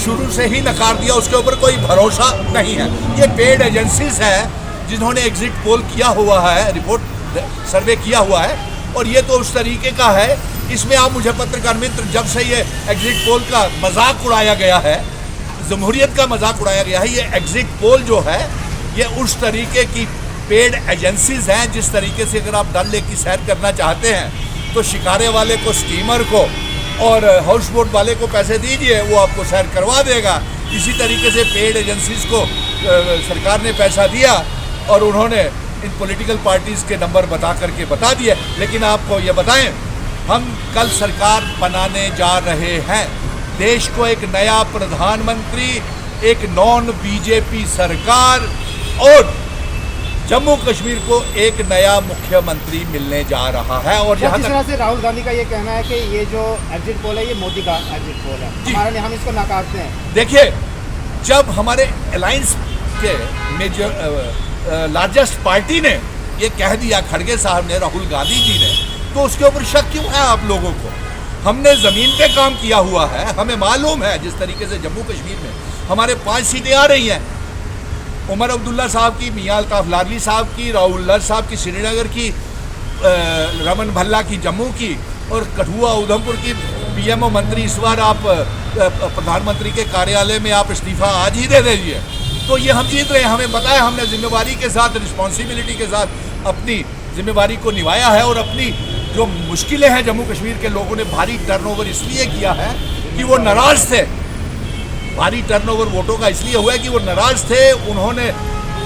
शुरू से ही नकार दिया, उसके ऊपर कोई भरोसा नहीं है। ये पेड एजेंसीज है जिन्होंने एग्जिट पोल किया हुआ है, रिपोर्ट सर्वे किया हुआ है, और ये तो उस तरीके का है, इसमें आप मुझे पत्रकार मित्र, जब से ये एग्जिट पोल का मजाक उड़ाया गया है, जमहूरियत का मजाक उड़ाया गया है, ये एग्जिट पोल जो है ये उस तरीके की पेड एजेंसीज हैं जिस तरीके से अगर आप डल लेक की सैर करना चाहते हैं तो शिकारे वाले को, स्टीमर को और हाउस बोट वाले को पैसे दीजिए, वो आपको सैर करवा देगा। इसी तरीके से पेड एजेंसीज को सरकार ने पैसा दिया और उन्होंने इन पॉलिटिकल पार्टीज़ के नंबर बता करके बता दिए। लेकिन आपको ये बताएं, हम कल सरकार बनाने जा रहे हैं, देश को एक नया प्रधानमंत्री, एक नॉन बीजेपी सरकार और जम्मू कश्मीर को एक नया मुख्यमंत्री मिलने जा रहा है। और जिस तरह से राहुल गांधी का ये कहना है कि ये जो एग्जिट पोल है ये मोदी का एग्जिट पोल है, हमारे हम इसको नकारते हैं। देखिए, जब हमारे अलायंस के मेजर लार्जेस्ट पार्टी ने ये कह दिया, खड़गे साहब ने, राहुल गांधी जी ने, तो उसके ऊपर शक क्यों है आप लोगों को? हमने ज़मीन पे काम किया हुआ है, हमें मालूम है जिस तरीके से जम्मू कश्मीर में हमारे 5 सीटें आ रही हैं, उमर अब्दुल्ला साहब की, मियां अल्ताफ लाडली साहब की, राहुल लर साहब की श्रीनगर की, रमन भल्ला की जम्मू की, और कठुआ उधमपुर की पीएमओ मंत्री इस बार आप प्रधानमंत्री के कार्यालय में आप इस्तीफा आज ही दे दीजिए। तो ये हम जीत रहे हैं, हमें पता है, हमने जिम्मेवारी के साथ, रिस्पॉन्सिबिलिटी के साथ अपनी जिम्मेवारी को निभाया है। और अपनी जो मुश्किलें हैं जम्मू कश्मीर के लोगों ने भारी टर्नओवर इसलिए किया है कि वो नाराज थे, भारी टर्नओवर वोटों का इसलिए हुआ है कि वो नाराज थे, उन्होंने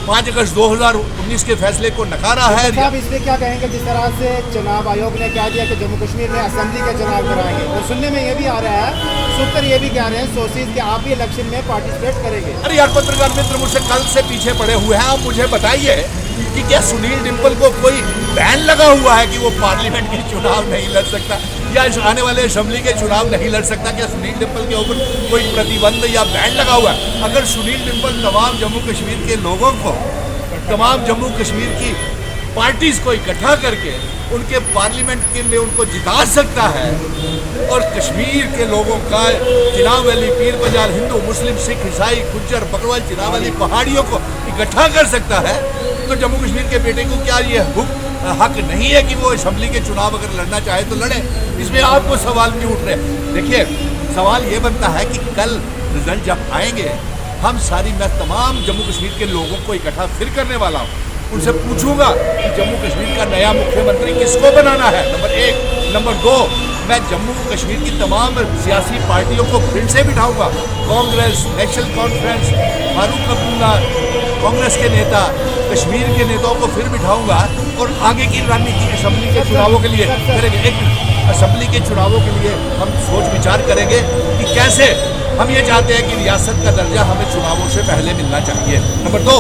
5 अगस्त 2019 के फैसले को नकारा है। साहब इसमें क्या कहेंगे, जिस तरह से चुनाव आयोग ने कह दिया कि जम्मू कश्मीर में असेंबली के चुनाव कराएंगे, और सुनने में ये भी आ रहा है, सुनकर ये भी कह रहे हैं सोर्सेज कि आप भी इलेक्शन में पार्टिसिपेट करेंगे। अरे यार, पत्रकार मित्र मुझसे कल से पीछे पड़े हुए हैं, आप मुझे बताइए कि क्या सुनील डिम्पल को कोई बैन लगा हुआ है कि वो पार्लियामेंट के चुनाव नहीं लड़ सकता, या आने वाले असेंबली के चुनाव नहीं लड़ सकता? क्या सुनील डिम्पल के ऊपर कोई प्रतिबंध या बैन लगा हुआ है? अगर सुनील डिम्पल तमाम जम्मू कश्मीर के लोगों को, तमाम जम्मू कश्मीर की पार्टीज को इकट्ठा करके उनके पार्लियामेंट के में उनको जिता सकता है, और कश्मीर के लोगों का, चिनाब वैली, पीर पंजाल, हिंदू, मुस्लिम, सिख, ईसाई, गुज्जर, बकरवाल, चिनाब वैली पहाड़ियों को इकट्ठा कर सकता है, तो जम्मू कश्मीर के बेटे को क्या ये हक नहीं है कि वो असेंबली के चुनाव अगर लड़ना चाहे तो लड़े? इसमें आपको सवाल क्यों उठ रहे? देखिए, सवाल ये बनता है कि कल रिजल्ट जब आएंगे, हम मैं तमाम जम्मू कश्मीर के लोगों को इकट्ठा फिर करने वाला हूँ, उनसे पूछूंगा कि जम्मू कश्मीर का नया मुख्यमंत्री किसको बनाना है, नंबर 1। नंबर 2, मैं जम्मू कश्मीर की तमाम सियासी पार्टियों को फिर से बिठाऊंगा, कांग्रेस, नेशनल कॉन्फ्रेंस, फारूक अब्दुल्ला, कांग्रेस के नेता, कश्मीर के नेताओं को फिर बिठाऊंगा, और आगे की रणनीति असेंबली के चुनावों के लिए करेंगे। एक असेंबली के चुनावों के लिए हम सोच विचार करेंगे कि कैसे हम ये चाहते हैं कि रियासत का दर्जा हमें चुनावों से पहले मिलना चाहिए। नंबर 2,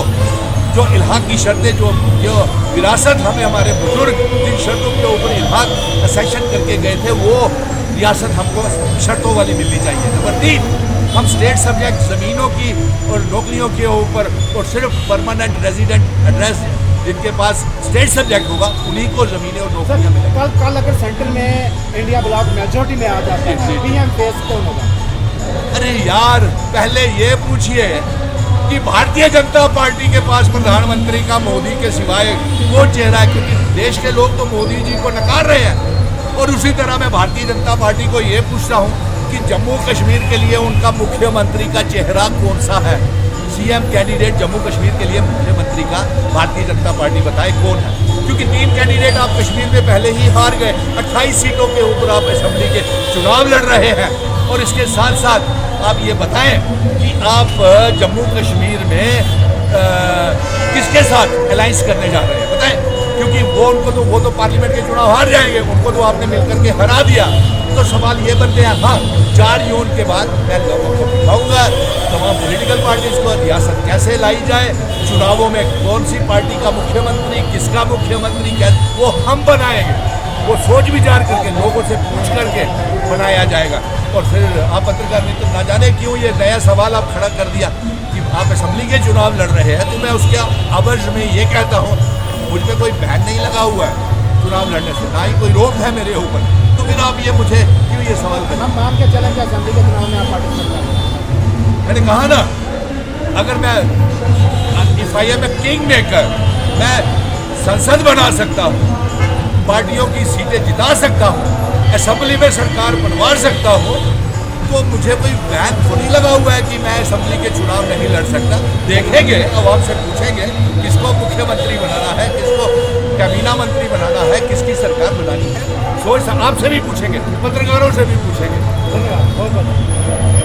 जो इल्हाक की शर्तें, जो विरासत हमें हमारे बुजुर्ग जिन शर्तों के ऊपर इल्हाक सेशन करके गए थे, वो रियासत हमको शर्तों वाली मिलनी चाहिए। नंबर 3, हम स्टेट सब्जेक्ट ज़मीनों की और नौकरियों के ऊपर, और सिर्फ परमानेंट रेजिडेंट एड्रेस जिनके पास स्टेट सब्जेक्ट होगा उन्हीं को ज़मीनें और नौकरियाँ मिलेंगी। कल अगर सेंटर में इंडिया ब्लॉक मेजोरिटी में आ जाता है, पीएम फेस कौन होगा? अरे यार, पहले ये पूछिए कि भारतीय जनता पार्टी के पास प्रधानमंत्री का मोदी के सिवाय वो चेहरा है, क्योंकि देश के लोग तो मोदी जी को नकार रहे हैं। और उसी तरह मैं भारतीय जनता पार्टी को ये पूछता हूँ कि जम्मू कश्मीर के लिए उनका मुख्यमंत्री का चेहरा कौन सा है? सीएम कैंडिडेट जम्मू कश्मीर के लिए मुख्यमंत्री का भारतीय जनता पार्टी बताए कौन है? क्योंकि 3 कैंडिडेट आप कश्मीर में पहले ही हार गए, 28 सीटों के ऊपर आप असेंबली के चुनाव लड़ रहे हैं, और इसके साथ साथ आप ये बताएं कि आप जम्मू कश्मीर में किसके साथ अलायंस करने जा रहे हैं, बताएं? क्योंकि वो तो पार्लियामेंट के चुनाव हार जाएंगे, उनको तो आपने मिलकर के हरा दिया। तो सवाल ये बनते हैं, हाँ, 4 जून के बाद मैं लोगों को बिठाऊंगा, तमाम पॉलिटिकल पार्टीज को, रियासत कैसे लाई जाए, चुनावों में कौन सी पार्टी का मुख्यमंत्री, किसका मुख्यमंत्री, वो हम बनाएंगे, वो सोच विचार करके लोगों से पूछ करके बनाया जाएगा। और फिर आप पत्रकार मित्र, ना जाने क्यों ये नया सवाल आप खड़ा कर दिया कि आप असेंबली के चुनाव लड़ रहे हैं, तो मैं उसके अवज में ये कहता हूँ, मुझ पर कोई बैन नहीं लगा हुआ है चुनाव लड़ने से, ना ही कोई रोक है मेरे ऊपर, तो फिर आप ये मुझे क्यों ये सवाल करें? हम मान के चलें कि असेंबली के चुनाव में आप पार्टिसिपेट करेंगे? मैंने कहा ना, अगर मैं if I am a king maker, मैं संसद बना सकता हूँ, पार्टियों की सीटें जिता सकता हूँ, असेंबली में सरकार बनवा सकता हूँ, तो मुझे कोई बैन थोड़ी लगा हुआ है कि मैं असेंबली के चुनाव नहीं लड़ सकता। देखेंगे, आवाम से पूछेंगे किसको मुख्यमंत्री बनाना है, किसको कैबिना मंत्री बनाना है, किसकी सरकार बनानी है। सोच आपसे भी पूछेंगे, पत्रकारों से भी पूछेंगे। धन्यवाद, बहुत बहुत